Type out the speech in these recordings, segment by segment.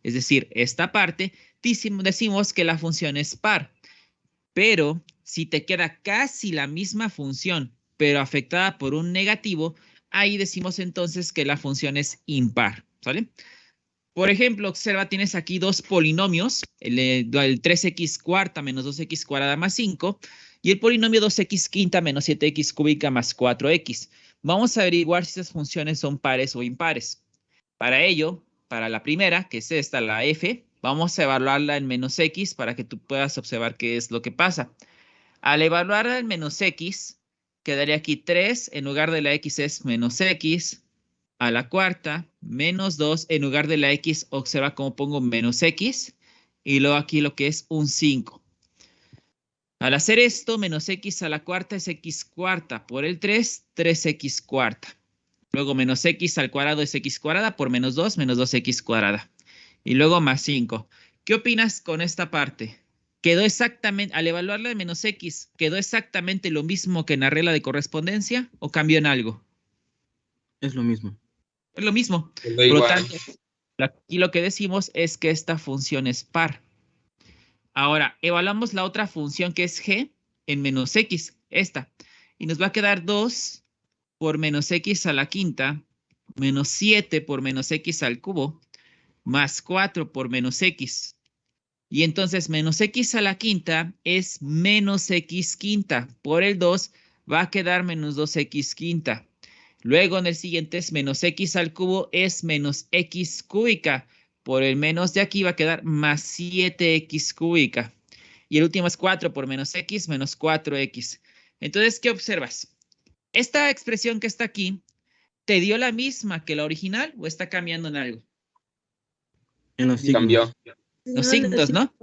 es decir, esta parte, decimos que la función es par. Pero si te queda casi la misma función, pero afectada por un negativo, ahí decimos entonces que la función es impar, ¿sale? Por ejemplo, observa, tienes aquí dos polinomios, el 3x cuarta menos 2x cuadrada más 5 y el polinomio 2x quinta menos 7x cúbica más 4x. Vamos a averiguar si esas funciones son pares o impares. Para ello, para la primera, que es esta, la f, vamos a evaluarla en menos x para que tú puedas observar qué es lo que pasa. Al evaluarla en menos x, quedaría aquí 3, en lugar de la x es menos x, a la cuarta, menos 2, en lugar de la x, observa cómo pongo menos x, y luego aquí lo que es un 5. Al hacer esto, menos x a la cuarta es x cuarta, por el 3, 3x cuarta. Luego menos x al cuadrado es x cuadrada, por menos 2, menos 2x cuadrada. Y luego más 5. ¿Qué opinas con esta parte? Quedó exactamente, al evaluarla de menos x, ¿quedó exactamente lo mismo que en la regla de correspondencia o cambió en algo? Es lo mismo. Es lo mismo. Da Por lo igual. tanto, aquí lo que decimos es que esta función es par. Ahora, evaluamos la otra función que es g en menos x, esta. Y nos va a quedar 2 por menos x a la quinta, menos 7 por menos x al cubo, más 4 por menos x. Y entonces menos x a la quinta es menos x quinta. Por el 2 va a quedar menos 2x quinta. Luego en el siguiente es menos x al cubo es menos x cúbica. Por el menos de aquí va a quedar más 7x cúbica. Y el último es 4 por menos x menos 4x. Entonces, ¿qué observas? Esta expresión que está aquí, ¿te dio la misma que la original o está cambiando en algo? En los signos. Cambió. Los signos, ¿no?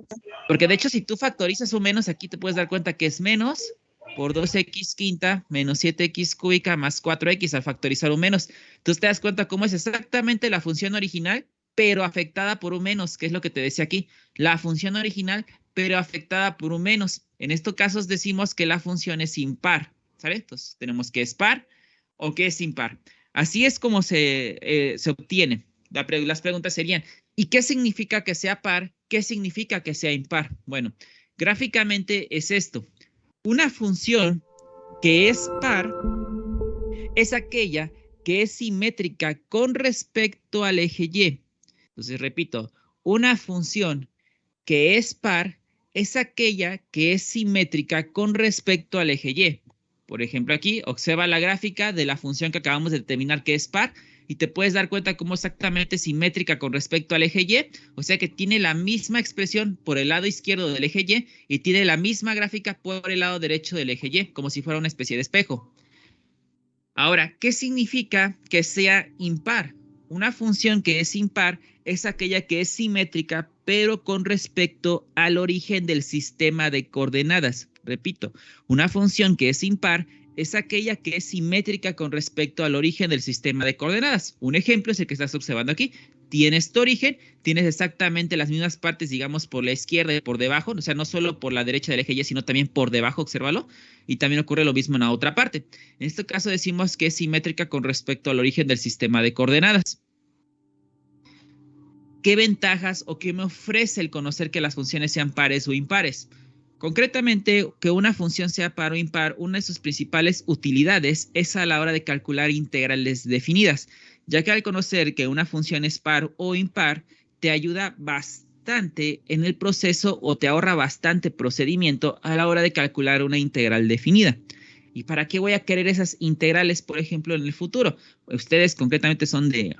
Porque de hecho, si tú factorizas un menos, aquí te puedes dar cuenta que es menos por 2x quinta menos 7x cúbica más 4x al factorizar un menos. Entonces te das cuenta cómo es exactamente la función original, pero afectada por un menos, que es lo que te decía aquí. La función original, pero afectada por un menos. En estos casos decimos que la función es impar, ¿sale? Entonces tenemos que es par o que es impar. Así es como se obtiene. Las preguntas serían, ¿y qué significa que sea par? ¿Qué significa que sea impar? Bueno, gráficamente es esto. Una función que es par es aquella que es simétrica con respecto al eje Y. Entonces, repito, una función que es par es aquella que es simétrica con respecto al eje Y. Por ejemplo, aquí observa la gráfica de la función que acabamos de determinar que es par y te puedes dar cuenta cómo exactamente es simétrica con respecto al eje Y, o sea que tiene la misma expresión por el lado izquierdo del eje Y y tiene la misma gráfica por el lado derecho del eje Y, como si fuera una especie de espejo. Ahora, ¿qué significa que sea impar? Una función que es impar es aquella que es simétrica, pero con respecto al origen del sistema de coordenadas. Repito, una función que es impar es aquella que es simétrica con respecto al origen del sistema de coordenadas. Un ejemplo es el que estás observando aquí. Tienes tu origen, tienes exactamente las mismas partes, digamos, por la izquierda y por debajo, o sea, no solo por la derecha del eje Y, sino también por debajo, obsérvalo, y también ocurre lo mismo en la otra parte. En este caso decimos que es simétrica con respecto al origen del sistema de coordenadas. ¿Qué ventajas o qué me ofrece el conocer que las funciones sean pares o impares? Concretamente, que una función sea par o impar, una de sus principales utilidades es a la hora de calcular integrales definidas, ya que al conocer que una función es par o impar, te ayuda bastante en el proceso o te ahorra bastante procedimiento a la hora de calcular una integral definida. ¿Y para qué voy a querer esas integrales, por ejemplo, en el futuro? Ustedes concretamente son de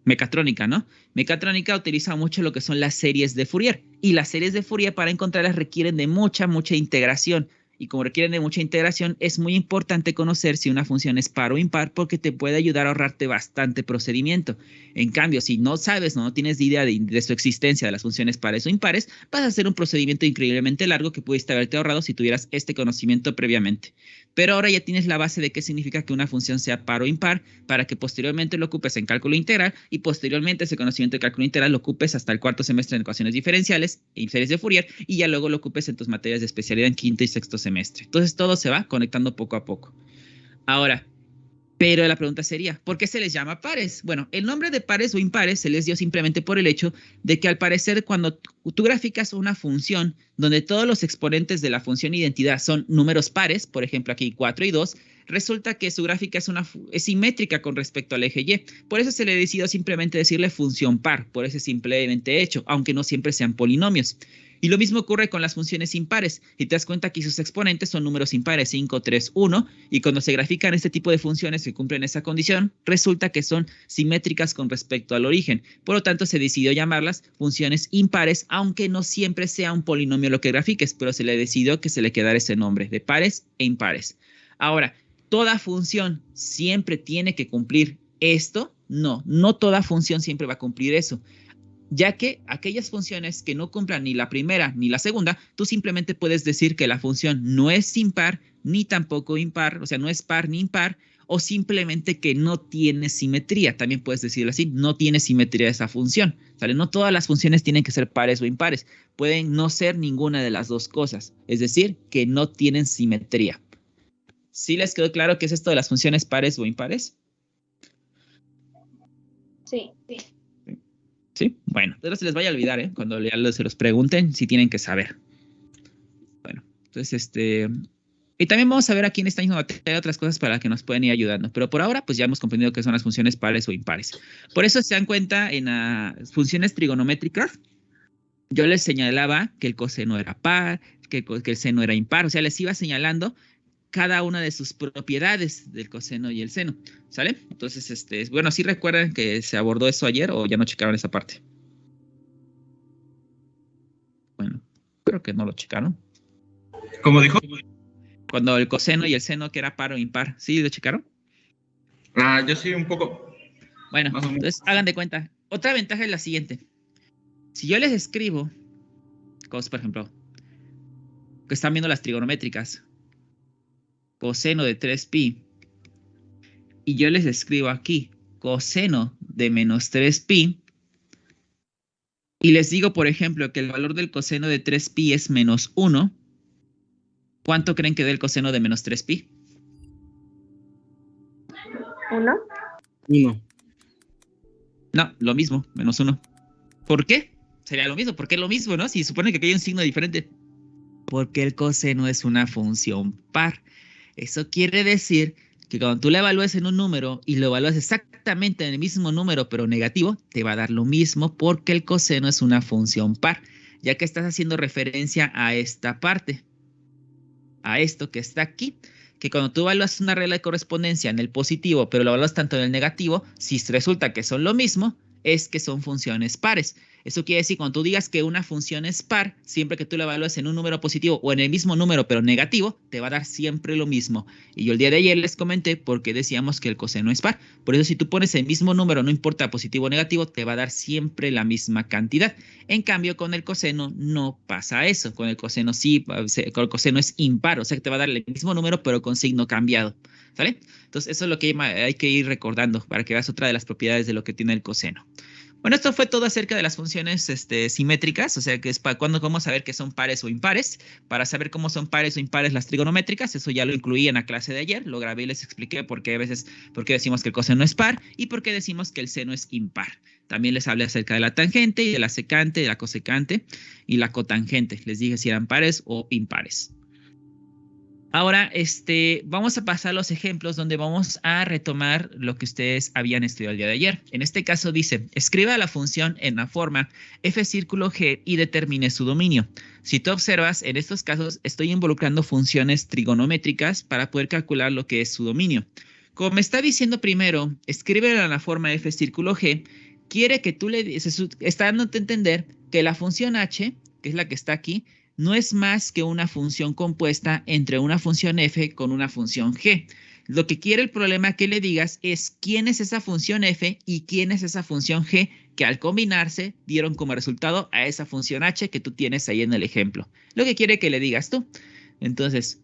mecatrónica, ¿no? Mecatrónica utiliza mucho lo que son las series de Fourier. Y las series de Fourier para encontrarlas requieren de mucha integración. Y como requieren de mucha integración, es muy importante conocer si una función es par o impar porque te puede ayudar a ahorrarte bastante procedimiento. En cambio, si no sabes, no tienes idea de su existencia de las funciones pares o impares, vas a hacer un procedimiento increíblemente largo que pudiste haberte ahorrado si tuvieras este conocimiento previamente. Pero ahora ya tienes la base de qué significa que una función sea par o impar para que posteriormente lo ocupes en cálculo integral y posteriormente ese conocimiento de cálculo integral lo ocupes hasta el cuarto semestre en ecuaciones diferenciales y series de Fourier y ya luego lo ocupes en tus materias de especialidad en quinto y sexto semestre. Entonces todo se va conectando poco a poco. Ahora, Pero la pregunta sería, ¿por qué se les llama pares? Bueno, el nombre de pares o impares se les dio simplemente por el hecho de que al parecer cuando tú graficas una función donde todos los exponentes de la función identidad son números pares, por ejemplo aquí 4 y 2, resulta que su gráfica es simétrica con respecto al eje Y. Por eso se le decidió simplemente decirle función par, por ese simplemente hecho, aunque no siempre sean polinomios. Y lo mismo ocurre con las funciones impares. Si te das cuenta que sus exponentes son números impares 5, 3, 1, y cuando se grafican este tipo de funciones que cumplen esa condición, resulta que son simétricas con respecto al origen. Por lo tanto, se decidió llamarlas funciones impares, aunque no siempre sea un polinomio lo que grafiques, pero se le decidió que se le quedara ese nombre de pares e impares. Ahora, ¿toda función siempre tiene que cumplir esto? No, no toda función siempre va a cumplir eso, ya que aquellas funciones que no cumplan ni la primera ni la segunda, tú simplemente puedes decir que la función no es impar ni tampoco impar, o sea, no es par ni impar, o simplemente que no tiene simetría. También puedes decirlo así, no tiene simetría esa función, ¿sale? No todas las funciones tienen que ser pares o impares, pueden no ser ninguna de las dos cosas, es decir, que no tienen simetría. ¿Sí les quedó claro qué es esto de las funciones pares o impares? Sí. ¿Sí? Bueno, pero se les vaya a olvidar, cuando se los pregunten, si tienen que saber. Bueno, entonces, y también vamos a ver aquí en esta misma materia otras cosas para que nos pueden ir ayudando. Pero por ahora, pues ya hemos comprendido qué son las funciones pares o impares. Por eso se dan cuenta en las funciones trigonométricas, yo les señalaba que el coseno era par, que el seno era impar, o sea, les iba señalando cada una de sus propiedades del coseno y el seno, ¿sale? Entonces, bueno, ¿sí recuerdan que se abordó eso ayer o ya no checaron esa parte? Bueno, creo que no lo checaron. ¿Cómo dijo? Cuando el coseno y el seno que era par o impar, ¿sí lo checaron? Yo sí, un poco. Bueno, entonces hagan de cuenta. Otra ventaja es la siguiente. Si yo les escribo, cosas, por ejemplo, que están viendo las trigonométricas, coseno de 3pi, y yo les escribo aquí coseno de menos 3pi, y les digo, por ejemplo, que el valor del coseno de 3pi es menos 1, ¿cuánto creen que dé el coseno de menos 3pi? 1. 1. No, lo mismo, menos 1. ¿Por qué? Sería lo mismo, ¿por qué lo mismo, no? Si supone que aquí hay un signo diferente. Porque el coseno es una función par. Eso quiere decir que cuando tú la evalúes en un número y lo evalúas exactamente en el mismo número pero negativo, te va a dar lo mismo porque el coseno es una función par, ya que estás haciendo referencia a esta parte, a esto que está aquí, que cuando tú evalúas una regla de correspondencia en el positivo pero lo evalúas tanto en el negativo, si resulta que son lo mismo, es que son funciones pares. Eso quiere decir, cuando tú digas que una función es par, siempre que tú la evalúes en un número positivo o en el mismo número pero negativo, te va a dar siempre lo mismo. Y yo el día de ayer les comenté por qué decíamos que el coseno es par. Por eso si tú pones el mismo número, no importa positivo o negativo, te va a dar siempre la misma cantidad. En cambio, con el coseno no pasa eso. Con el coseno sí, con el coseno es impar, o sea que te va a dar el mismo número pero con signo cambiado. ¿Sale? Entonces eso es lo que hay que ir recordando para que veas otra de las propiedades de lo que tiene el coseno. Bueno, esto fue todo acerca de las funciones simétricas, o sea que es para cuando vamos a ver que son pares o impares. Para saber cómo son pares o impares las trigonométricas, eso ya lo incluí en la clase de ayer, lo grabé y les expliqué por qué decimos que el coseno es par y por qué decimos que el seno es impar. También les hablé acerca de la tangente y de la secante, de la cosecante y la cotangente. Les dije si eran pares o impares. Ahora, vamos a pasar los ejemplos donde vamos a retomar lo que ustedes habían estudiado el día de ayer. En este caso dice, escriba la función en la forma f círculo g y determine su dominio. Si tú observas, en estos casos estoy involucrando funciones trigonométricas para poder calcular lo que es su dominio. Como me está diciendo primero, escríbela en la forma f círculo g, quiere que tú está dándote a entender que la función h, que es la que está aquí, no es más que una función compuesta entre una función f con una función g. Lo que quiere el problema que le digas es quién es esa función f y quién es esa función g que al combinarse dieron como resultado a esa función h que tú tienes ahí en el ejemplo. Lo que quiere que le digas tú. Entonces,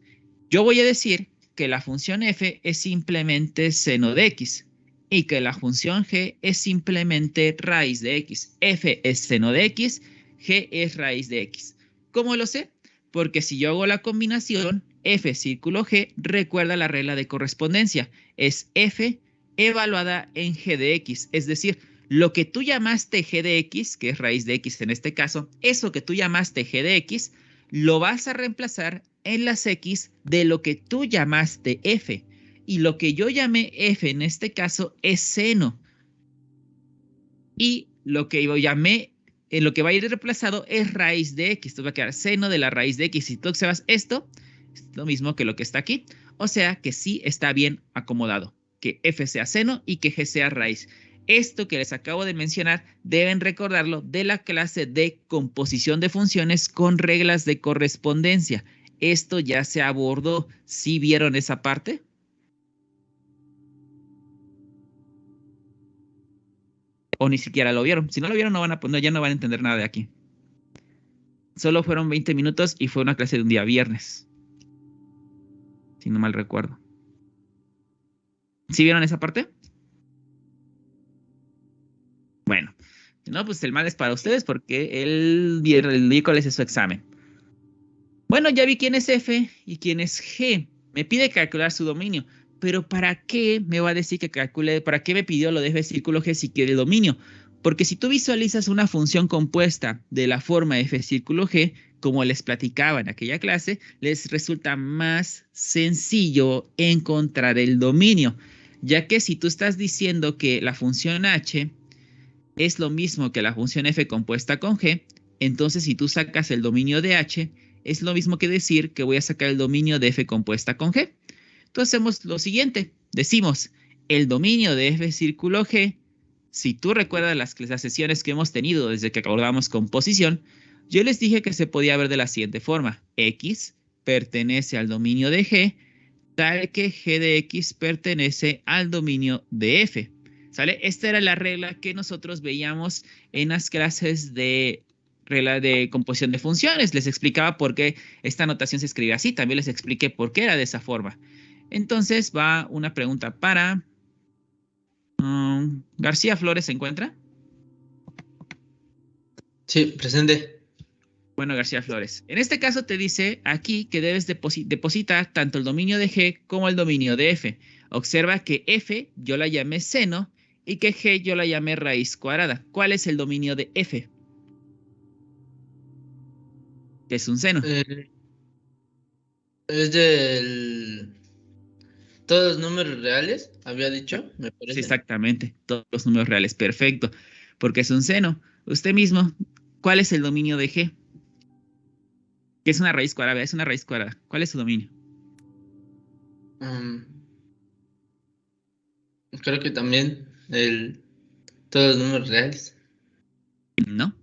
yo voy a decir que la función f es simplemente seno de x y que la función g es simplemente raíz de x. F es seno de x, g es raíz de x. ¿Cómo lo sé? Porque si yo hago la combinación, f círculo g, recuerda la regla de correspondencia. Es f evaluada en g de x. Es decir, lo que tú llamaste g de x, que es raíz de x en este caso, eso que tú llamaste g de x, lo vas a reemplazar en las x de lo que tú llamaste f. Y lo que yo llamé f en este caso es seno. Y lo que yo llamé, en lo que va a ir reemplazado es raíz de x. Esto va a quedar seno de la raíz de x. Si tú observas esto, es lo mismo que lo que está aquí. O sea que sí está bien acomodado. Que f sea seno y que g sea raíz. Esto que les acabo de mencionar deben recordarlo de la clase de composición de funciones con reglas de correspondencia. Esto ya se abordó. ¿Sí vieron esa parte? O ni siquiera lo vieron. Si no lo vieron, ya no van a entender nada de aquí. Solo fueron 20 minutos y fue una clase de un día viernes. Si no mal recuerdo. ¿Sí vieron esa parte? Bueno, no, pues el mal es para ustedes porque el miércoles es su examen. Bueno, ya vi quién es F y quién es G. Me pide calcular su dominio. Pero ¿para qué me va a decir que calcule? ¿Para qué me pidió lo de F círculo G si quiere el dominio? Porque si tú visualizas una función compuesta de la forma F círculo G, como les platicaba en aquella clase, les resulta más sencillo encontrar el dominio. Ya que si tú estás diciendo que la función H es lo mismo que la función f compuesta con g, entonces si tú sacas el dominio de h, es lo mismo que decir que voy a sacar el dominio de f compuesta con g. Entonces hacemos lo siguiente, decimos el dominio de f círculo g, si tú recuerdas las sesiones que hemos tenido desde que abordamos composición, yo les dije que se podía ver de la siguiente forma, x pertenece al dominio de g, tal que g de x pertenece al dominio de f. ¿Sale? Esta era la regla que nosotros veíamos en las clases de regla de composición de funciones. Les explicaba por qué esta notación se escribe así. También les expliqué por qué era de esa forma. Entonces va una pregunta para García Flores, ¿se encuentra? Sí, presente. Bueno, García Flores. En este caso te dice aquí que debes depositar tanto el dominio de G como el dominio de F. Observa que F yo la llamé seno y que G yo la llamé raíz cuadrada. ¿Cuál es el dominio de F? Que es un seno. Es del... Todos los números reales, había dicho, me parece. Sí, exactamente. Todos los números reales. Perfecto. Porque es un seno. Usted mismo, ¿cuál es el dominio de G? Que es una raíz cuadrada. Es una raíz cuadrada. ¿Cuál es su dominio? Creo que también todos los números reales. No.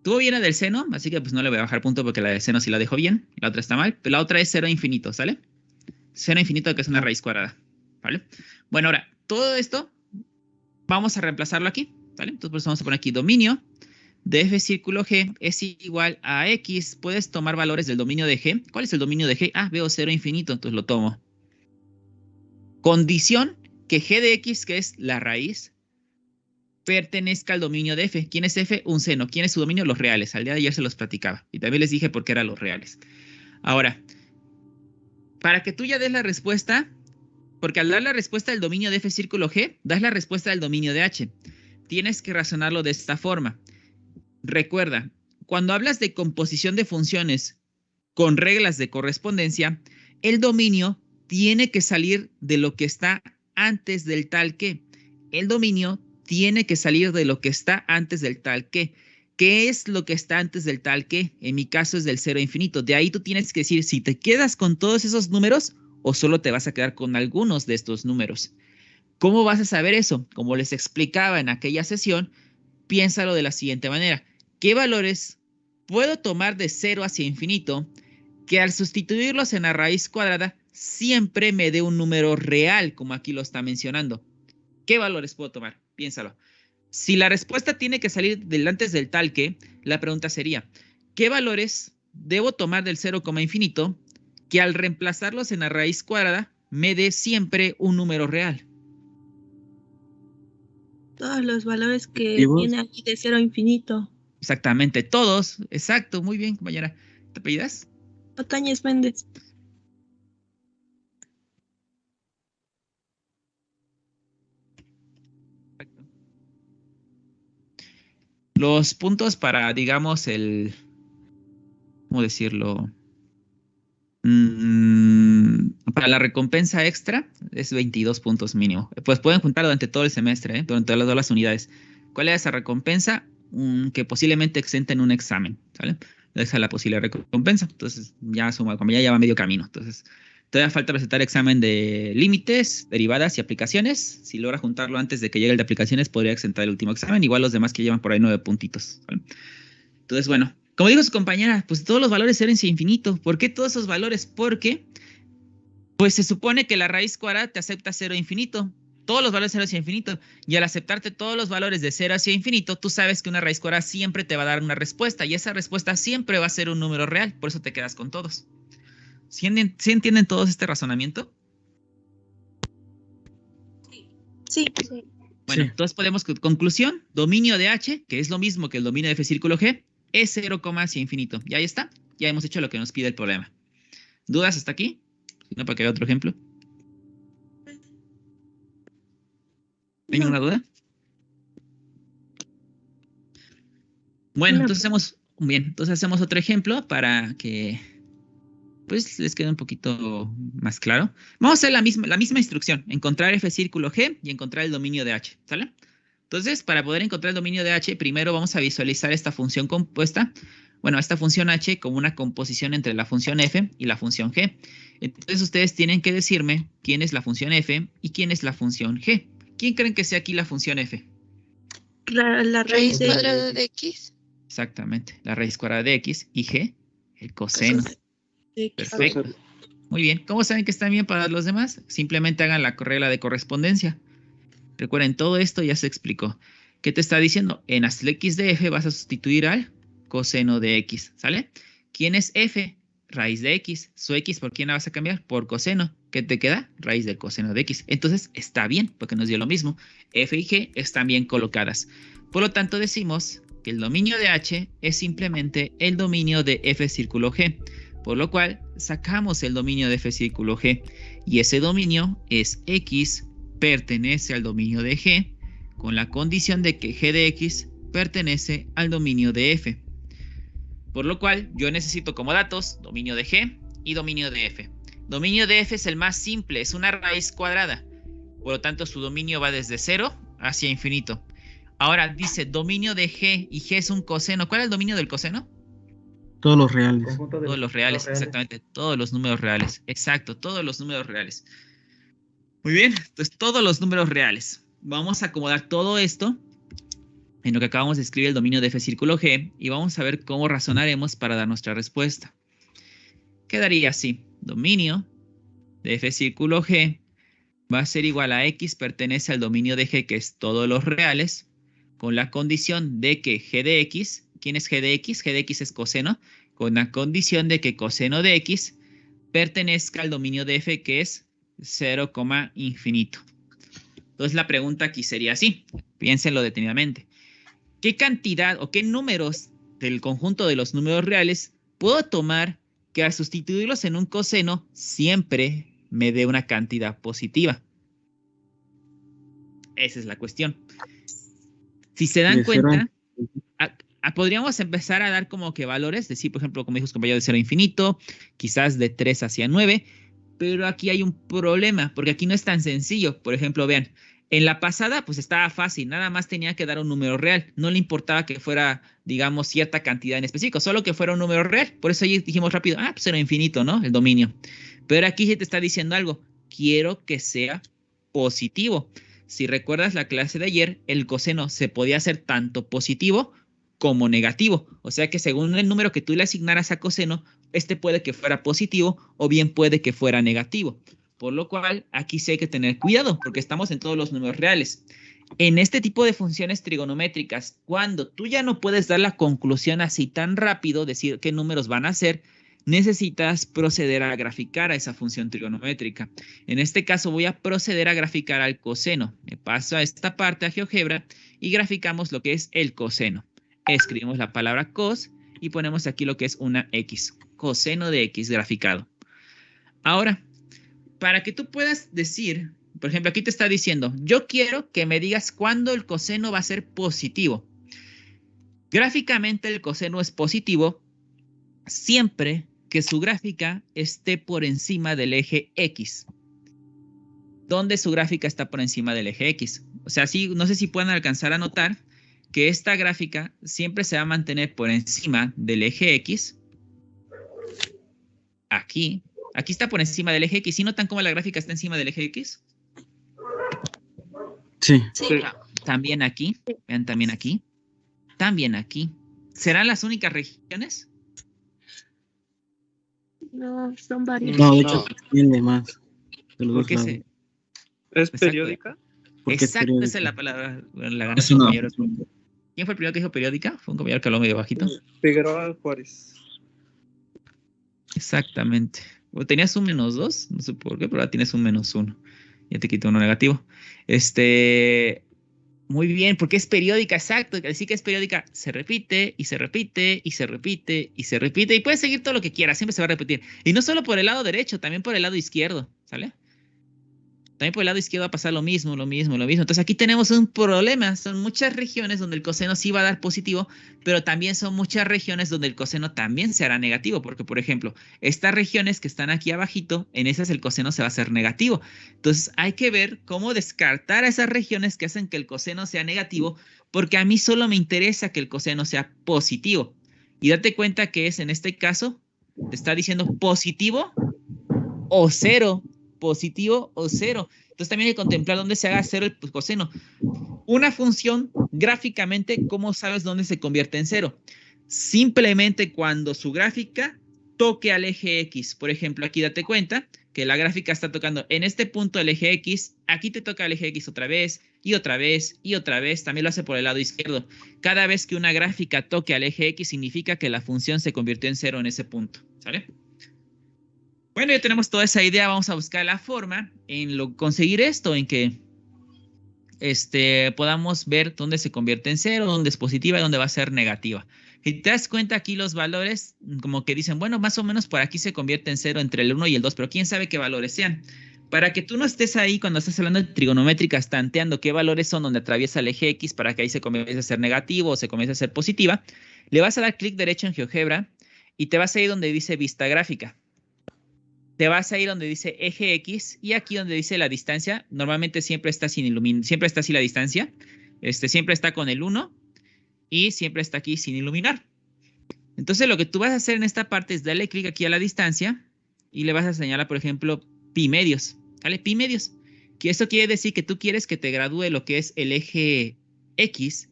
Tuvo bien la del seno, así que pues no le voy a bajar punto porque la del seno sí la dejo bien. La otra está mal. Pero la otra es cero infinito, ¿sale? Seno infinito que es una raíz cuadrada. ¿Vale? Bueno, ahora, todo esto vamos a reemplazarlo aquí. ¿Vale? Entonces pues vamos a poner aquí dominio de f círculo g es igual a x. Puedes tomar valores del dominio de g. ¿Cuál es el dominio de g? Ah, veo cero infinito, entonces lo tomo. Condición que g de x, que es la raíz, pertenezca al dominio de f. ¿Quién es f? Un seno. ¿Quién es su dominio? Los reales. Al día de ayer se los platicaba. Y también les dije por qué eran los reales. Ahora, para que tú ya des la respuesta, porque al dar la respuesta del dominio de f círculo g, das la respuesta del dominio de h. Tienes que razonarlo de esta forma. Recuerda, cuando hablas de composición de funciones con reglas de correspondencia, el dominio tiene que salir de lo que está antes del tal que. El dominio tiene que salir de lo que está antes del tal que. ¿Qué es lo que está antes del tal que? En mi caso es del cero infinito. De ahí tú tienes que decir si te quedas con todos esos números o solo te vas a quedar con algunos de estos números. ¿Cómo vas a saber eso? Como les explicaba en aquella sesión, piénsalo de la siguiente manera. ¿Qué valores puedo tomar de 0 hacia infinito que al sustituirlos en la raíz cuadrada siempre me dé un número real, como aquí lo está mencionando? ¿Qué valores puedo tomar? Piénsalo. Si la respuesta tiene que salir del antes del tal que, la pregunta sería, ¿qué valores debo tomar del 0, infinito que al reemplazarlos en la raíz cuadrada me dé siempre un número real? Todos los valores que vienen aquí de 0 a infinito. Exactamente, todos. Exacto, muy bien, compañera. ¿Te apellidas? Otañez Méndez. Los puntos para, digamos, ¿cómo decirlo? Para la recompensa extra es 22 puntos mínimo. Pues pueden juntar durante todo el semestre, durante todas las unidades. ¿Cuál es esa recompensa? Que posiblemente exenten un examen, ¿sale? Esa es la posible recompensa. Entonces ya suma, como ya lleva medio camino. Entonces todavía falta presentar examen de límites, derivadas y aplicaciones. Si logra juntarlo antes de que llegue el de aplicaciones, podría exentar el último examen. Igual los demás que llevan por ahí 9 puntitos, ¿vale? Entonces, bueno, como dijo su compañera, pues todos los valores eran infinito. ¿Por qué todos esos valores? Porque pues se supone que la raíz cuadrada te acepta 0 a infinito. Todos los valores 0 hacia infinito. Y al aceptarte todos los valores de 0 hacia infinito, tú sabes que una raíz cuadrada siempre te va a dar una respuesta. Y esa respuesta siempre va a ser un número real. Por eso te quedas con todos. ¿Sí entienden todos este razonamiento? Sí. Bueno, Sí. entonces podemos, conclusión, dominio de H, que es lo mismo que el dominio de F círculo G, es 0, hacia infinito. Y ahí está. Ya hemos hecho lo que nos pide el problema. ¿Dudas hasta aquí? Si no, para que haya otro ejemplo. ¿Hay ninguna duda? Bueno, No. entonces hacemos otro ejemplo para que pues les quede un poquito más claro. Vamos a hacer la misma instrucción, encontrar F círculo G y encontrar el dominio de H, ¿sale? Entonces, para poder encontrar el dominio de H, primero vamos a visualizar esta función compuesta, bueno, esta función H como una composición entre la función F y la función G. Entonces, ustedes tienen que decirme quién es la función F y quién es la función G. ¿Quién creen que sea aquí la función F? La Raíz raíz de cuadrada de X. Exactamente, la raíz cuadrada de X y G, el coseno. X. Perfecto. Muy bien. ¿Cómo saben que están bien para los demás? Simplemente hagan la regla de correspondencia. Recuerden, todo esto ya se explicó. ¿Qué te está diciendo? En hasta el x de f vas a sustituir al coseno de x, ¿sale? ¿Quién es f? Raíz de x. Su x, ¿por quién la vas a cambiar? Por coseno. ¿Qué te queda? Raíz del coseno de x. Entonces, está bien, porque nos dio lo mismo. F y g están bien colocadas. Por lo tanto, decimos que el dominio de h es simplemente el dominio de f círculo g. Por lo cual, sacamos el dominio de f círculo g. Y ese dominio es x pertenece al dominio de G, con la condición de que G de X pertenece al dominio de F. Por lo cual, yo necesito como datos dominio de G y dominio de F. Dominio de F es el más simple, es una raíz cuadrada. Por lo tanto, su dominio va desde 0 hacia infinito. Ahora dice dominio de G y G es un coseno. ¿Cuál es el dominio del coseno? Todos los reales. Todos los reales, exactamente. Todos los números reales. Exacto, todos los números reales. Muy bien, entonces todos los números reales. Vamos a acomodar todo esto en lo que acabamos de escribir el dominio de F círculo G y vamos a ver cómo razonaremos para dar nuestra respuesta. Quedaría así, dominio de F círculo G va a ser igual a X pertenece al dominio de G, que es todos los reales, con la condición de que G de X, ¿quién es G de X? G de X es coseno, con la condición de que coseno de X pertenezca al dominio de F, que es 0, infinito. Entonces la pregunta aquí sería así, piénsenlo detenidamente. ¿Qué cantidad o qué números del conjunto de los números reales puedo tomar que al sustituirlos en un coseno siempre me dé una cantidad positiva? Esa es la cuestión. Si se dan cuenta, podríamos empezar a dar como que valores, decir, por ejemplo, como dijo su compañero, de 0 a infinito, quizás de 3 hacia 9, pero aquí hay un problema, porque aquí no es tan sencillo. Por ejemplo, vean, en la pasada pues estaba fácil, nada más tenía que dar un número real, no le importaba que fuera, digamos, cierta cantidad en específico, solo que fuera un número real. Por eso ahí dijimos rápido, pues era infinito, ¿no? El dominio. Pero aquí se te está diciendo algo, quiero que sea positivo. Si recuerdas la clase de ayer, el coseno se podía hacer tanto positivo como negativo. O sea que según el número que tú le asignaras a coseno, este puede que fuera positivo o bien puede que fuera negativo. Por lo cual, aquí sí hay que tener cuidado porque estamos en todos los números reales. En este tipo de funciones trigonométricas, cuando tú ya no puedes dar la conclusión así tan rápido, decir qué números van a ser, necesitas proceder a graficar a esa función trigonométrica. En este caso voy a proceder a graficar al coseno. Me paso a esta parte a GeoGebra y graficamos lo que es el coseno. Escribimos la palabra cos y ponemos aquí lo que es una X. Coseno de X graficado. Ahora, para que tú puedas decir, por ejemplo, aquí te está diciendo, yo quiero que me digas cuándo el coseno va a ser positivo. Gráficamente el coseno es positivo siempre que su gráfica esté por encima del eje X. ¿Dónde su gráfica está por encima del eje X? O sea, sí, no sé si pueden alcanzar a notar que esta gráfica siempre se va a mantener por encima del eje X. Aquí está por encima del eje X. ¿Sí notan cómo la gráfica está encima del eje X? Sí. También aquí. Vean, también aquí. También aquí. ¿Serán las únicas regiones? No, son varios. No, de hecho, tiende más. De los ¿Por dos qué lados. se...? ¿Es Exacto. periódica? Porque es Exacto, esa es periódica. la palabra. La gana Es una. compañero. ¿Quién fue el primero que dijo periódica? Fue un compañero que habló medio bajito. Figueroa Juárez. Exactamente. O tenías un -2, no sé por qué, pero ahora tienes un -1. Ya te quito uno negativo. Muy bien, porque es periódica, exacto. Así que es periódica, se repite y se repite y se repite y se repite. Y puedes seguir todo lo que quieras, siempre se va a repetir. Y no solo por el lado derecho, también por el lado izquierdo, ¿sale? También por el lado izquierdo va a pasar lo mismo. Entonces aquí tenemos un problema. Son muchas regiones donde el coseno sí va a dar positivo, pero también son muchas regiones donde el coseno también se hará negativo. Porque, por ejemplo, estas regiones que están aquí abajito, en esas el coseno se va a hacer negativo. Entonces hay que ver cómo descartar a esas regiones que hacen que el coseno sea negativo, porque a mí solo me interesa que el coseno sea positivo. Y date cuenta que es, en este caso, te está diciendo positivo o cero. Positivo o cero. Entonces también hay que contemplar dónde se haga cero el coseno. Una función, gráficamente, ¿cómo sabes dónde se convierte en cero? Simplemente cuando su gráfica toque al eje X. Por ejemplo, aquí date cuenta que la gráfica está tocando en este punto el eje X. Aquí te toca el eje X otra vez y otra vez y otra vez. También lo hace por el lado izquierdo. Cada vez que una gráfica toque al eje X significa que la función se convirtió en cero en ese punto. ¿Sale? Bueno, ya tenemos toda esa idea. Vamos a buscar la forma en conseguir esto, en que podamos ver dónde se convierte en cero, dónde es positiva y dónde va a ser negativa. Si te das cuenta aquí los valores, como que dicen, bueno, más o menos por aquí se convierte en cero entre el 1 y el 2, pero quién sabe qué valores sean. Para que tú no estés ahí cuando estás hablando de trigonométricas tanteando qué valores son donde atraviesa el eje X para que ahí se comience a ser negativo o se comience a ser positiva, le vas a dar clic derecho en GeoGebra y te vas a ir donde dice vista gráfica. Te vas a ir donde dice eje X y aquí donde dice la distancia, normalmente siempre está siempre está así la distancia, siempre está con el 1 y siempre está aquí sin iluminar. Entonces lo que tú vas a hacer en esta parte es darle clic aquí a la distancia y le vas a señalar, por ejemplo, pi medios, ¿vale? Pi medios, que eso quiere decir que tú quieres que te gradúe lo que es el eje X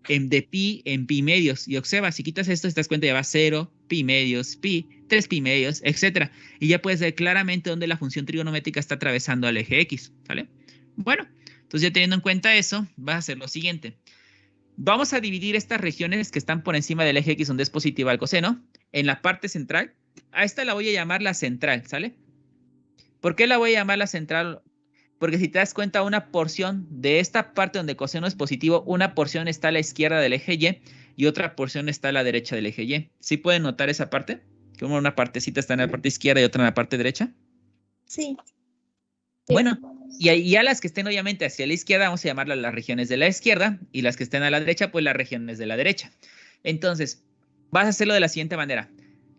de pi en pi medios. Y observa, si quitas esto, te das cuenta, ya va 0, pi medios, pi, 3 pi medios, etcétera. Y ya puedes ver claramente dónde la función trigonométrica está atravesando al eje X, ¿vale? Bueno, entonces ya teniendo en cuenta eso, vas a hacer lo siguiente. Vamos a dividir estas regiones que están por encima del eje X, donde es positiva el coseno, en la parte central. A esta la voy a llamar la central, ¿sale? ¿Por qué la voy a llamar la central? Porque si te das cuenta, una porción de esta parte donde el coseno es positivo, una porción está a la izquierda del eje y otra porción está a la derecha del eje Y. ¿Sí pueden notar esa parte? Que una partecita está en la parte izquierda y otra en la parte derecha. Sí. Bueno, y a las que estén obviamente hacia la izquierda, vamos a llamarlas las regiones de la izquierda, y las que estén a la derecha, pues las regiones de la derecha. Entonces, vas a hacerlo de la siguiente manera.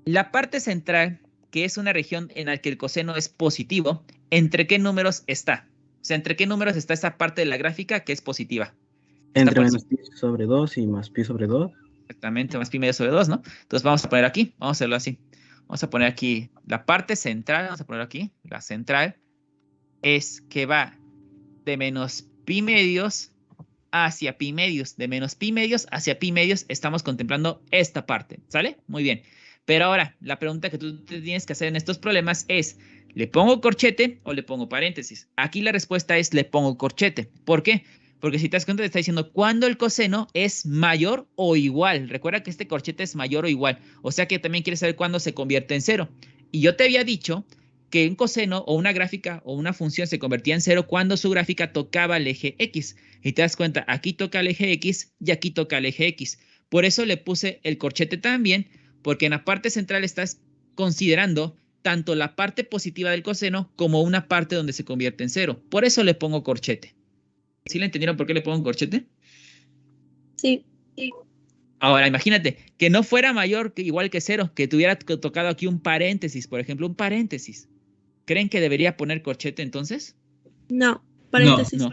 La parte central, que es una región en la que el coseno es positivo, ¿entre qué números está? O sea, ¿entre qué números está esa parte de la gráfica que es positiva? Entre menos pi sobre 2 y más pi sobre 2. Exactamente, más pi medio sobre 2, ¿no? Entonces vamos a poner aquí, vamos a hacerlo así. Vamos a poner aquí la parte central, vamos a poner aquí, la central es que va de menos pi medios hacia pi medios. De menos pi medios hacia pi medios estamos contemplando esta parte, ¿sale? Muy bien. Pero ahora, la pregunta que tú te tienes que hacer en estos problemas es, ¿le pongo corchete o le pongo paréntesis? Aquí la respuesta es, le pongo corchete. ¿Por qué? Porque si te das cuenta, te está diciendo cuándo el coseno es mayor o igual. Recuerda que este corchete es mayor o igual. O sea que también quieres saber cuándo se convierte en cero. Y yo te había dicho que un coseno o una gráfica o una función se convertía en cero cuando su gráfica tocaba el eje X. Y te das cuenta, aquí toca el eje X y aquí toca el eje X. Por eso le puse el corchete también, porque en la parte central estás considerando tanto la parte positiva del coseno como una parte donde se convierte en cero. Por eso le pongo corchete. ¿Sí le entendieron por qué le pongo corchete? Sí. Ahora, imagínate, que no fuera mayor que igual que 0, que tuviera tocado aquí un paréntesis, por ejemplo, un paréntesis. ¿Creen que debería poner corchete entonces? No, paréntesis. No.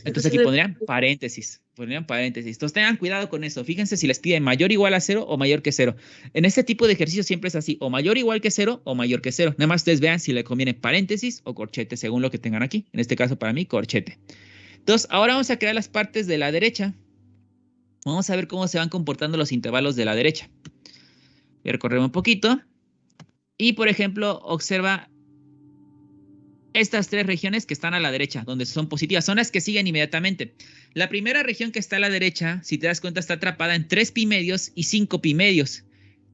Entonces aquí pondrían paréntesis. Entonces tengan cuidado con eso. Fíjense si les piden mayor o igual a 0 o mayor que 0. En este tipo de ejercicio siempre es así, o mayor o igual que 0 o mayor que 0. Nada más ustedes vean si le conviene paréntesis o corchete, según lo que tengan aquí. En este caso, para mí, corchete. Entonces, ahora vamos a crear las partes de la derecha. Vamos a ver cómo se van comportando los intervalos de la derecha. Voy a recorrer un poquito. Y, por ejemplo, observa estas 3 regiones que están a la derecha, donde son positivas, son las que siguen inmediatamente. La primera región que está a la derecha, si te das cuenta, está atrapada en 3 pi medios y 5 pi medios.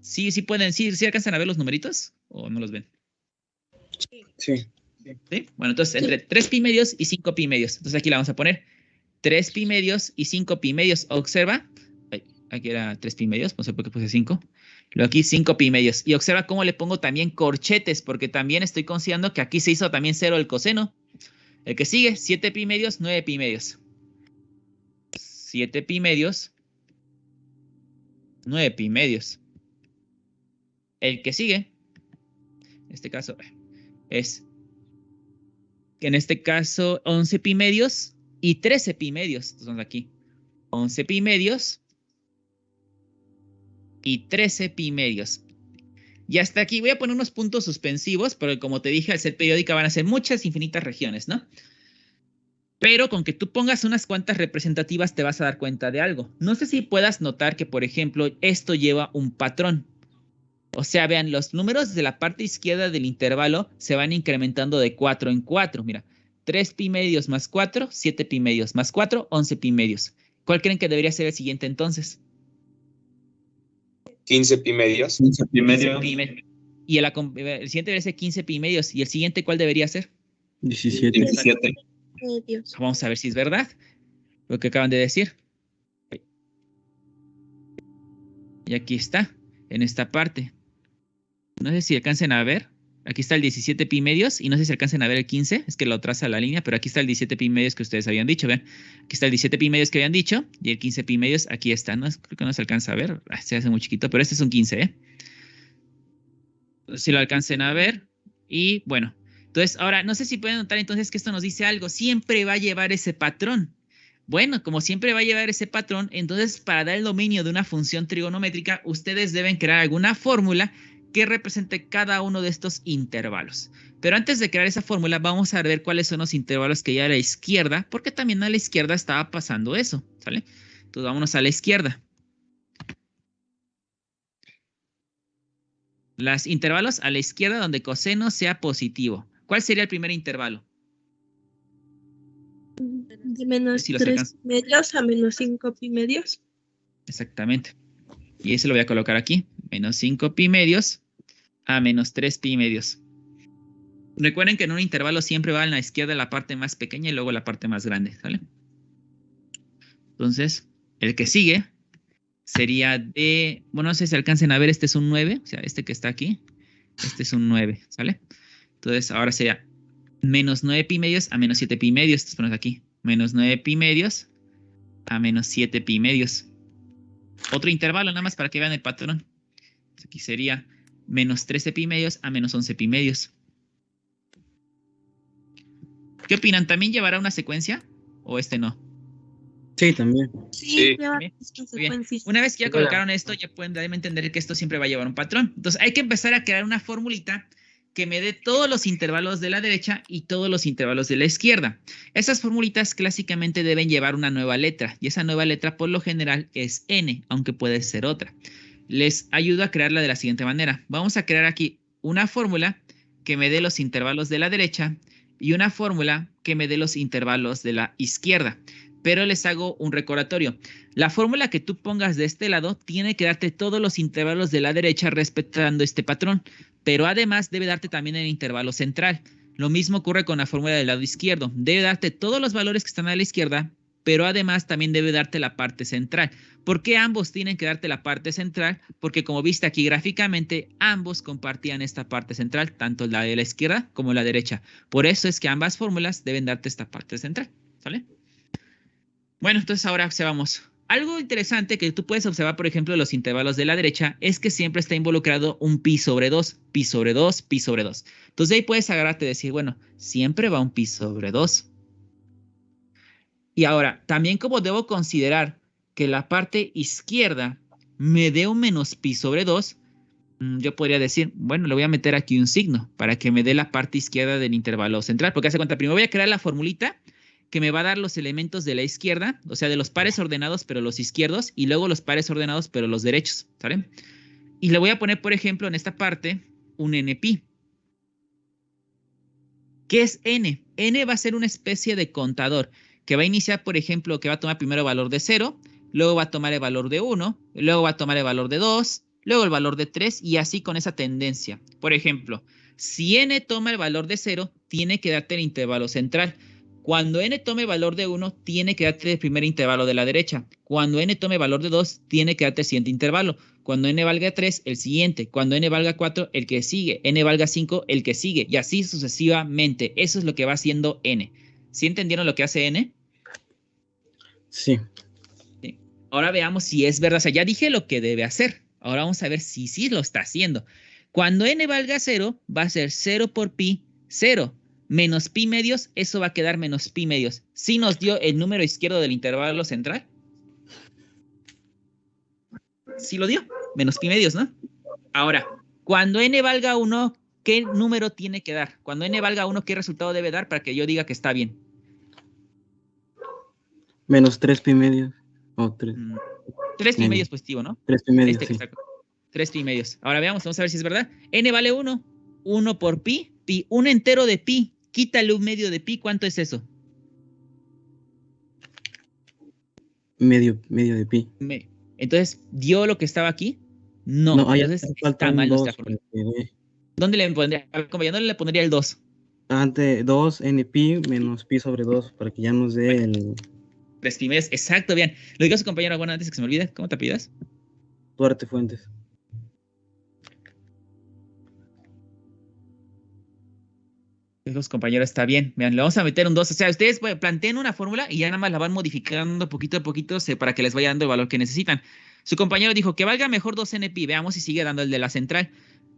¿Sí pueden, sí alcanzan a ver los numeritos o no los ven? Sí. ¿Sí? Bueno, entonces entre 3 pi medios y 5 pi medios. Entonces aquí la vamos a poner 3 pi medios y 5 pi medios. Observa, aquí era 3 pi medios, no sé por qué puse 5. Luego aquí 5 pi medios. Y observa cómo le pongo también corchetes, porque también estoy considerando que aquí se hizo también 0 el coseno. El que sigue, 7 pi medios, 9 pi medios. 7 pi medios, 9 pi medios. El que sigue, en este caso, es, en este caso, 11 pi medios y 13 pi medios. Entonces aquí, 11 pi medios y 13 pi medios. Y hasta aquí voy a poner unos puntos suspensivos, porque como te dije, al ser periódica van a ser muchas infinitas regiones, ¿no? Pero con que tú pongas unas cuantas representativas te vas a dar cuenta de algo. No sé si puedas notar que, por ejemplo, esto lleva un patrón. O sea, vean, los números de la parte izquierda del intervalo se van incrementando de 4 en 4. Mira, 3 pi medios más 4, 7 pi medios más 4, 11 pi medios. ¿Cuál creen que debería ser el siguiente entonces? 15 pi medios. 15 pi medios. Y el siguiente debería ser 15 pi medios. ¿Y el siguiente cuál debería ser? 17. 17. Dios. Vamos a ver si es verdad lo que acaban de decir. Y aquí está, en esta parte. No sé si alcancen a ver. Aquí está el 17 pi medios y no sé si alcancen a ver el 15. Es que lo traza la línea, pero aquí está el 17 pi medios que ustedes habían dicho. Vean, aquí está el 17 pi medios que habían dicho y el 15 pi medios aquí está. No, creo que no se alcanza a ver. Se hace muy chiquito, pero este es un 15, ¿eh? Si lo alcancen a ver. Y bueno, entonces ahora no sé si pueden notar entonces que esto nos dice algo. Siempre va a llevar ese patrón. Bueno, como siempre va a llevar ese patrón, entonces para dar el dominio de una función trigonométrica, ustedes deben crear alguna fórmula que represente cada uno de estos intervalos. Pero antes de crear esa fórmula, vamos a ver cuáles son los intervalos que hay a la izquierda, porque también a la izquierda estaba pasando eso, ¿sale? Entonces vámonos a la izquierda. Los intervalos a la izquierda donde coseno sea positivo. ¿Cuál sería el primer intervalo? De menos Si los 3 medios a menos 5 pi medios. Exactamente. Y ese lo voy a colocar aquí. Menos 5 pi medios a menos 3 pi medios. Recuerden que en un intervalo siempre va a la izquierda la parte más pequeña y luego la parte más grande, ¿sale? Entonces, el que sigue sería de... Bueno, no sé si alcancen a ver, este es un 9. O sea, este que está aquí. Este es un 9, ¿sale? Entonces, ahora sería menos 9 pi medios a menos 7 pi medios. Entonces, ponemos aquí. Menos 9 pi medios a menos 7 pi medios. Otro intervalo nada más para que vean el patrón. Aquí sería menos 13 pi medios a menos 11 pi medios. ¿Qué opinan? ¿También llevará una secuencia o este no? Sí, también. Sí, lleva Bien, las Bien. consecuencias. Una vez que ya colocaron esto, ya pueden darme a entender que esto siempre va a llevar un patrón. Entonces hay que empezar a crear una formulita que me dé todos los intervalos de la derecha y todos los intervalos de la izquierda. Esas formulitas clásicamente deben llevar una nueva letra y esa nueva letra por lo general es n, aunque puede ser otra. Les ayudo a crearla de la siguiente manera. Vamos a crear aquí una fórmula que me dé los intervalos de la derecha y una fórmula que me dé los intervalos de la izquierda. Pero les hago un recordatorio. La fórmula que tú pongas de este lado tiene que darte todos los intervalos de la derecha respetando este patrón, pero además debe darte también el intervalo central. Lo mismo ocurre con la fórmula del lado izquierdo. Debe darte todos los valores que están a la izquierda, pero además también debe darte la parte central. ¿Por qué ambos tienen que darte la parte central? Porque como viste aquí gráficamente, ambos compartían esta parte central, tanto la de la izquierda como la derecha. Por eso es que ambas fórmulas deben darte esta parte central, ¿sale? Bueno, entonces ahora observamos. algo interesante que tú puedes observar, por ejemplo, en los intervalos de la derecha, es que siempre está involucrado un pi sobre 2, pi sobre 2, pi sobre 2. Entonces de ahí puedes agarrarte y decir, bueno, siempre va un pi sobre 2. Y ahora, también como debo considerar que la parte izquierda me dé un menos pi sobre 2, yo podría decir, bueno, le voy a meter aquí un signo para que me dé la parte izquierda del intervalo central, porque hace cuenta, primero voy a crear la formulita que me va a dar los elementos de la izquierda, o sea, de los pares ordenados, pero los izquierdos, y luego los pares ordenados, pero los derechos, ¿saben? Y le voy a poner, por ejemplo, en esta parte, un npi. ¿Qué es n? N va a ser una especie de contador, que va a iniciar, por ejemplo, que va a tomar primero el valor de 0, luego va a tomar el valor de 1, luego va a tomar el valor de 2, luego el valor de 3 y así con esa tendencia. Por ejemplo, si n toma el valor de 0, tiene que darte el intervalo central. Cuando n tome el valor de 1, tiene que darte el primer intervalo de la derecha. Cuando n tome el valor de 2, tiene que darte el siguiente intervalo. Cuando n valga 3, el siguiente. Cuando n valga 4, el que sigue. N valga 5, el que sigue. Y así sucesivamente. Eso es lo que va haciendo n. ¿Sí entendieron lo que hace n? Sí. Sí. Ahora veamos si es verdad. O sea, ya dije lo que debe hacer. Ahora vamos a ver si sí lo está haciendo. Cuando n valga 0, va a ser 0 por pi, 0. Menos pi medios, eso va a quedar menos pi medios. ¿Sí nos dio el número izquierdo del intervalo central? Sí lo dio, menos pi medios, ¿no? Ahora, cuando n valga 1, ¿qué número tiene que dar? Cuando n valga 1, ¿qué resultado debe dar para que yo diga que está bien? Menos 3 pi medios. O 3. 3 pi medios positivo, ¿no? 3 pi medios, sí. 3 pi medios. Ahora veamos, vamos a ver si es verdad. N vale 1. 1 por pi, pi. Un entero de pi. Quítale un medio de pi. ¿Cuánto es eso? Medio de pi. Entonces, ¿dio lo que estaba aquí? No, entonces está mal nuestra fórmula. ¿Dónde le pondría? A ver, compañero, ¿dónde le pondría el 2? Antes 2 n pi menos pi sobre 2 para que ya nos dé el... 3 pi medios, exacto, bien. Lo digo a su compañero, bueno, antes de que se me olvide, ¿cómo te pidas? Duarte Fuentes. Los compañeros, está bien. Vean, le vamos a meter un 2. O sea, ustedes planteen una fórmula y ya nada más la van modificando poquito a poquito para que les vaya dando el valor que necesitan. Su compañero dijo que valga mejor 2n pi. Veamos si sigue dando el de la central.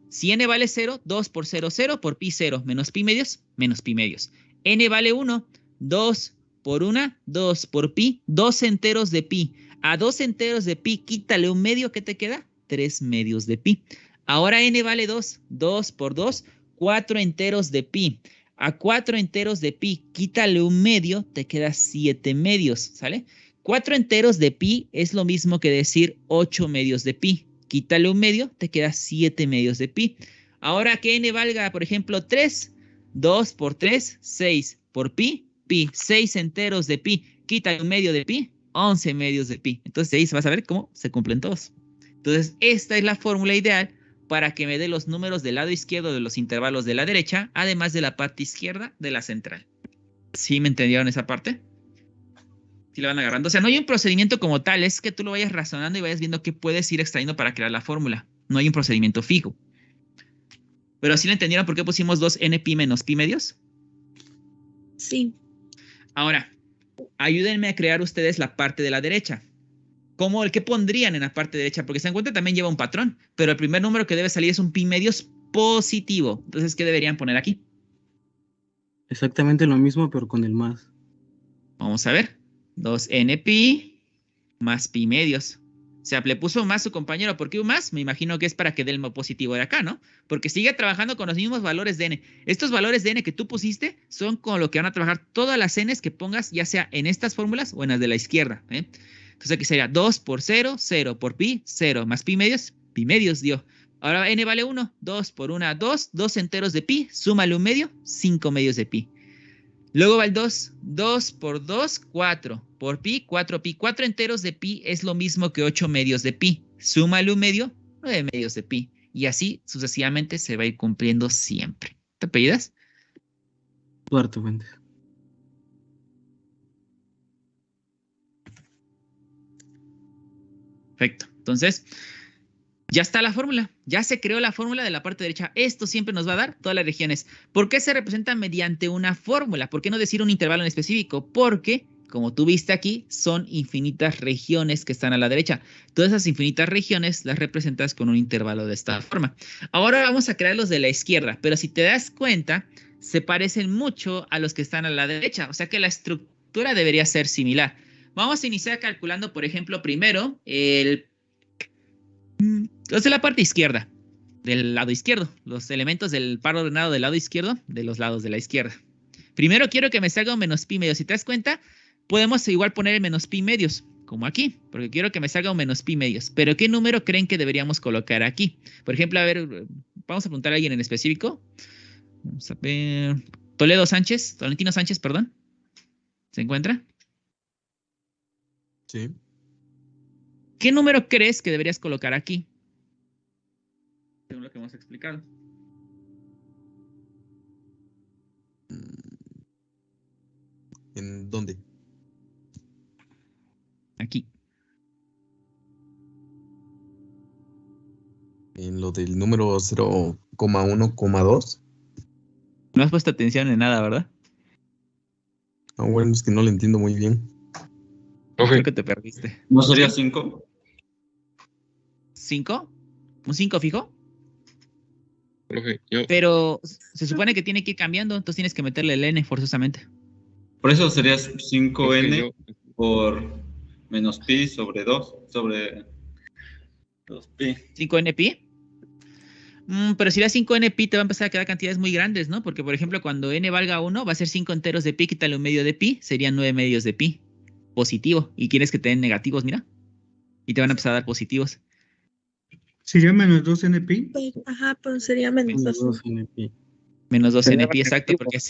Si n vale 0, 2 por 0, 0 por pi 0. Menos pi medios, menos pi medios. N vale 1, 2 por 1, 2 por pi, 2 enteros de pi. A 2 enteros de pi, quítale un medio, ¿qué te queda? 3 medios de pi. Ahora n vale 2, 2 por 2, 4 enteros de pi. A 4 enteros de pi, quítale un medio, te queda 7 medios, ¿sale? 4 enteros de pi es lo mismo que decir 8 medios de pi. Quítale un medio, te queda 7 medios de pi. Ahora que n valga, por ejemplo, 3, 2 por 3, 6 por pi, pi, 6 enteros de pi, quítale un medio de pi, 11 medios de pi. Entonces ahí se va a saber cómo se cumplen todos. Entonces esta es la fórmula ideal para que me dé los números del lado izquierdo de los intervalos de la derecha, además de la parte izquierda de la central. ¿Sí me entendieron esa parte? ¿Sí la van agarrando? O sea, no hay un procedimiento como tal, es que tú lo vayas razonando y vayas viendo qué puedes ir extrayendo para crear la fórmula. No hay un procedimiento fijo. ¿Pero sí le entendieron por qué pusimos 2n pi menos pi medios? Sí. Ahora, ayúdenme a crear ustedes la parte de la derecha. ¿Cómo el que pondrían en la parte derecha? Porque se dan cuenta también lleva un patrón, pero el primer número que debe salir es un pi medios positivo. Entonces, ¿qué deberían poner aquí? Exactamente lo mismo, pero con el más. Vamos a ver. 2n pi más pi medios. O sea, le puso un más su compañero. ¿Por qué un más? Me imagino que es para que dé el positivo de acá, ¿no? Porque sigue trabajando con los mismos valores de n. Estos valores de n que tú pusiste son con lo que van a trabajar todas las n's que pongas, ya sea en estas fórmulas o en las de la izquierda, ¿eh? Entonces aquí sería 2 por 0, 0 por pi, 0 más pi medios dio. Ahora n vale 1, 2 por 1, 2, 2 enteros de pi, súmale un medio, 5 medios de pi. Luego va el 2, 2 por 2, 4 por pi, 4 pi. 4 enteros de pi es lo mismo que 8 medios de pi. Súmale un medio, 9 medios de pi. Y así sucesivamente se va a ir cumpliendo siempre. ¿Te apellidas? Duarte Fuentes. Perfecto. Entonces, ya está la fórmula. Ya se creó la fórmula de la parte derecha. Esto siempre nos va a dar todas las regiones. ¿Por qué se representa mediante una fórmula? ¿Por qué no decir un intervalo en específico? Porque como tú viste aquí, son infinitas regiones que están a la derecha. Todas esas infinitas regiones las representas con un intervalo de esta forma. Ahora vamos a crear los de la izquierda, pero si te das cuenta, se parecen mucho a los que están a la derecha, o sea que la estructura debería ser similar. Vamos a iniciar calculando, por ejemplo, primero los de la parte izquierda, del lado izquierdo, los elementos del par ordenado del lado izquierdo, de los lados de la izquierda. Primero quiero que me salga un menos pi medios. Si te das cuenta, podemos igual poner el menos pi medios, como aquí, porque quiero que me salga un menos pi medios. Pero ¿qué número creen que deberíamos colocar aquí? Por ejemplo, a ver, vamos a preguntar a alguien en específico. Vamos a ver. Tolentino Sánchez, perdón. ¿Se encuentra? Sí. ¿Qué número crees que deberías colocar aquí? Según lo que hemos explicado. ¿En dónde? Aquí. En lo del número 0,1,2. No has puesto atención en nada, ¿verdad? Ah, bueno, es que no lo entiendo muy bien. Creo que te perdiste. ¿No sería 5? ¿5? ¿Un 5 fijo? Profe, yo, Pero se supone que tiene que ir cambiando, entonces tienes que meterle el n forzosamente. Por eso sería profe, 5n yo- por menos pi sobre 2, sobre 2pi. ¿5n pi? Pero si da 5n pi te va a empezar a quedar cantidades muy grandes, ¿no? Porque, por ejemplo, cuando n valga 1, va a ser 5 enteros de pi, quítale un medio de pi, serían 9 medios de pi. Positivo. Y quieres que te den negativos, mira. Y te van a empezar a dar positivos. ¿Sería menos 2 NP? Pues, ajá, pues sería menos Menos 2. 2 NP. Menos 2 Sería n pi, exacto, negativo. porque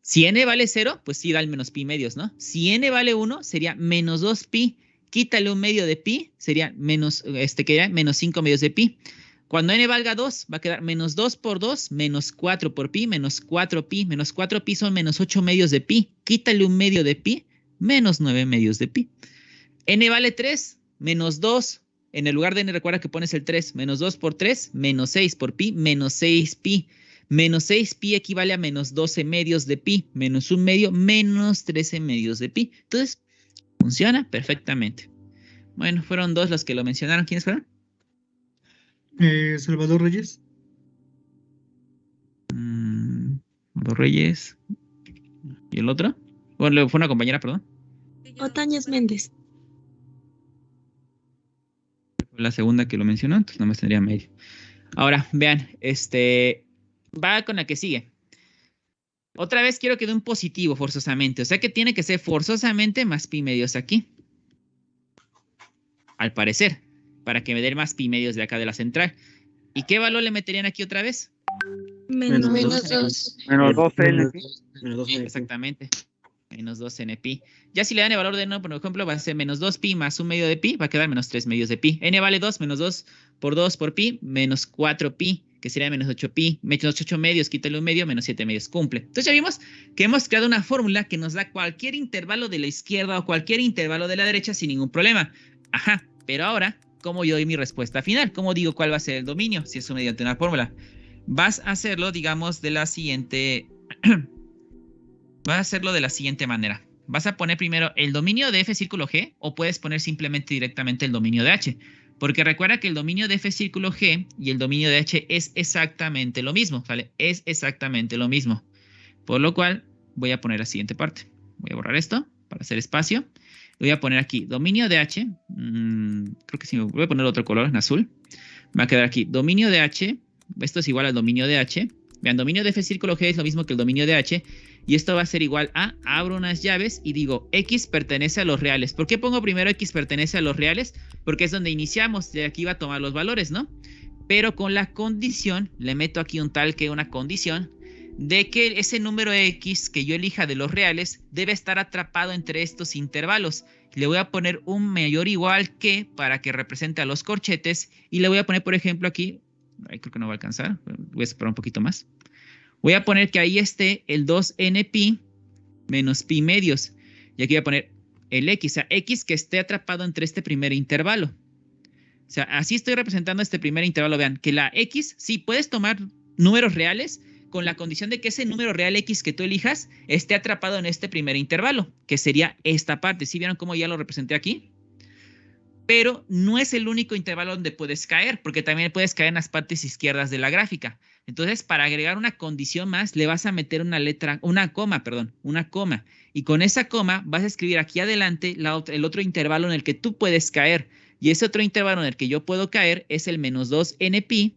si n vale 0, pues sí da el menos pi medios, ¿no? Si n vale 1, sería menos 2 pi. Quítale un medio de pi, sería menos, quedaría menos 5 medios de pi. Cuando n valga 2, va a quedar menos 2 por 2, menos 4 por pi, menos 4 pi. Menos 4 pi son menos 8 medios de pi. Quítale un medio de pi, menos 9 medios de pi. N vale 3, menos 2. En el lugar de n recuerda que pones el 3. Menos 2 por 3, menos 6 por pi, menos 6 pi. Menos 6 pi equivale a menos 12 medios de pi. Menos un medio, menos 13 medios de pi. Entonces, funciona perfectamente. Bueno, fueron dos los que lo mencionaron. ¿Quiénes fueron? Salvador Reyes. Los Reyes. ¿Y el otro? Bueno, fue una compañera, perdón. Otañez Méndez. Fue la segunda que lo mencionó, entonces no me tendría medio. Ahora, vean, va con la que sigue. Otra vez quiero que dé un positivo forzosamente. O sea que tiene que ser forzosamente más pi medios aquí. Al parecer. Para que me dé más pi medios de acá de la central. ¿Y qué valor le meterían aquí otra vez? Menos Menos 2. Menos 2 NP. Menos 2 NP. Exactamente. Menos 2 n pi. Ya si le dan el valor de n, por ejemplo, va a ser menos 2 pi más un medio de pi, va a quedar menos 3 medios de pi. N vale 2, menos 2 por pi, menos 4 pi, que sería menos 8 pi. Menos 8 medios, quítale un medio, menos 7 medios, cumple. Entonces ya vimos que hemos creado una fórmula que nos da cualquier intervalo de la izquierda o cualquier intervalo de la derecha sin ningún problema. Ajá, pero ahora, ¿cómo yo doy mi respuesta final? ¿Cómo digo cuál va a ser el dominio si es mediante una fórmula? Vas a hacerlo, digamos, de la siguiente... Vas a hacerlo de la siguiente manera. Vas a poner primero el dominio de f círculo g o puedes poner simplemente directamente el dominio de h. Porque recuerda que el dominio de f círculo g y el dominio de h es exactamente lo mismo, ¿vale? Es exactamente lo mismo. Por lo cual voy a poner la siguiente parte. Voy a borrar esto para hacer espacio. Voy a poner aquí dominio de h. Creo que sí, voy a poner otro color en azul. Va a quedar aquí dominio de h. Esto es igual al dominio de h. Vean, dominio de f círculo g es lo mismo que el dominio de h. Y esto va a ser igual a, abro unas llaves y digo, x pertenece a los reales. ¿Por qué pongo primero x pertenece a los reales? Porque es donde iniciamos, de aquí va a tomar los valores, ¿no? Pero con la condición, le meto aquí un tal que una condición, de que ese número x que yo elija de los reales debe estar atrapado entre estos intervalos. Le voy a poner un mayor igual que para que represente a los corchetes y le voy a poner, por ejemplo, aquí, creo que no va a alcanzar, voy a esperar un poquito más. Voy a poner que ahí esté el 2n pi menos pi medios. Y aquí voy a poner el x, o sea, x que esté atrapado entre este primer intervalo. O sea, así estoy representando este primer intervalo. Vean, que la x, sí, puedes tomar números reales con la condición de que ese número real X que tú elijas esté atrapado en este primer intervalo, que sería esta parte. ¿Sí vieron cómo ya lo representé aquí? Pero no es el único intervalo donde puedes caer, porque también puedes caer en las partes izquierdas de la gráfica. Entonces, para agregar una condición más, le vas a meter una coma. Y con esa coma vas a escribir aquí adelante el otro intervalo en el que tú puedes caer. Y ese otro intervalo en el que yo puedo caer es el menos 2n pi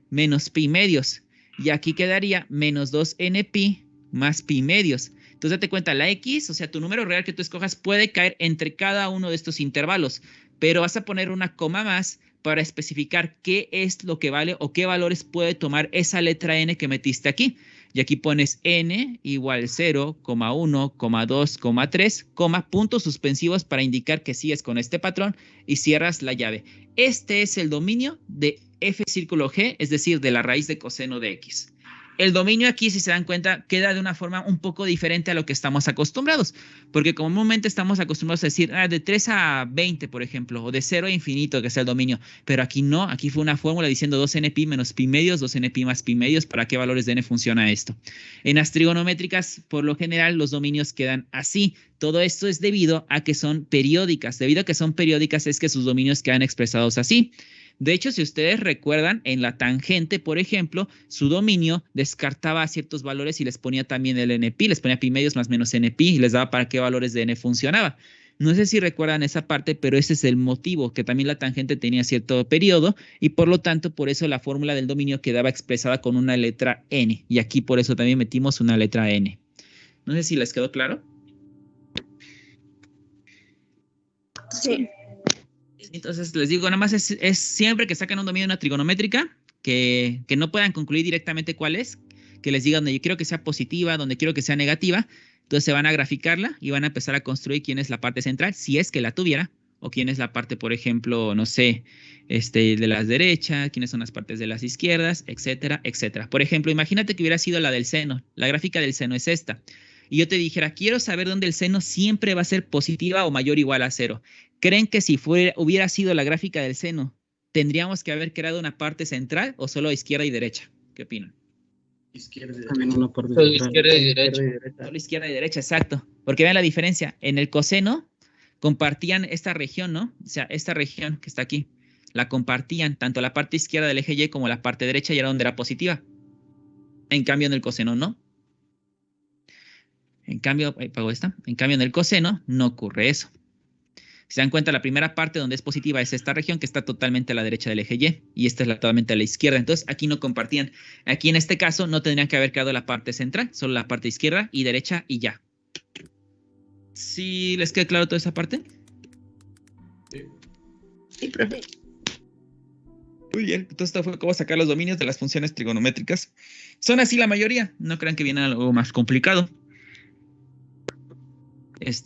menos pi medios. Y aquí quedaría menos 2n pi más pi medios. Entonces, date cuenta, la X, o sea, tu número real que tú escojas puede caer entre cada uno de estos intervalos, pero vas a poner una coma más para especificar qué es lo que vale o qué valores puede tomar esa letra n que metiste aquí. Y aquí pones n igual 0, 1, 2, 3, puntos suspensivos para indicar que sigues con este patrón y cierras la llave. Este es el dominio de f círculo g, es decir, de la raíz de coseno de x. El dominio aquí, si se dan cuenta, queda de una forma un poco diferente a lo que estamos acostumbrados, porque comúnmente estamos acostumbrados a decir de 3 a 20, por ejemplo, o de 0 a infinito, que es el dominio, pero aquí no, aquí fue una fórmula diciendo 2n pi menos pi medios, 2n pi más pi medios, ¿para qué valores de n funciona esto? En las trigonométricas, por lo general, los dominios quedan así. Todo esto es debido a que son periódicas. Debido a que son periódicas es que sus dominios quedan expresados así. De hecho, si ustedes recuerdan, en la tangente, por ejemplo, su dominio descartaba ciertos valores y les ponía también el NP, les ponía pi medios más menos NP y les daba para qué valores de n funcionaba. No sé si recuerdan esa parte, pero ese es el motivo, que también la tangente tenía cierto periodo y por lo tanto, por eso la fórmula del dominio quedaba expresada con una letra n. Y aquí por eso también metimos una letra n. No sé si les quedó claro. Sí. Entonces, les digo, nada más es siempre que saquen un dominio de una trigonométrica, que no puedan concluir directamente cuál es, que les digan donde yo quiero que sea positiva, donde quiero que sea negativa. Entonces, se van a graficarla y van a empezar a construir quién es la parte central, si es que la tuviera, o quién es la parte, por ejemplo, no sé, de las derechas, quiénes son las partes de las izquierdas, etcétera, etcétera. Por ejemplo, imagínate que hubiera sido la del seno. La gráfica del seno es esta. Y yo te dijera, quiero saber dónde el seno siempre va a ser positiva o mayor o igual a 0. ¿Creen que si hubiera sido la gráfica del seno, tendríamos que haber creado una parte central o solo izquierda y derecha? ¿Qué opinan? También una parte Solo central. izquierda y derecha. Solo izquierda y derecha, exacto. Porque vean la diferencia. En el coseno compartían esta región, ¿no? O sea, esta región que está aquí, la compartían tanto la parte izquierda del eje Y como la parte derecha y era donde era positiva. En cambio, en el coseno no. En cambio, en el coseno no ocurre eso. Si se dan cuenta, la primera parte donde es positiva es esta región que está totalmente a la derecha del eje Y y esta es totalmente a la izquierda. Entonces, aquí no compartían. Aquí en este caso no tendrían que haber creado la parte central, solo la parte izquierda y derecha y ya. ¿Sí les queda claro toda esa parte? Sí, profe. Muy bien, entonces esto fue cómo sacar los dominios de las funciones trigonométricas. Son así la mayoría, no crean que viene algo más complicado.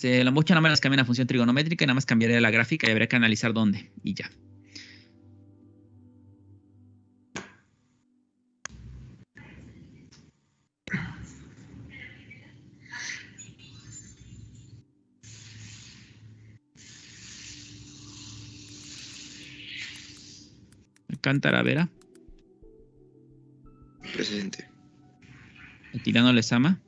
La mucha nada más cambia la función trigonométrica y nada más cambiaría la gráfica y habría que analizar dónde y ya. Alcántara Vera. Presente. Tirano Lezama.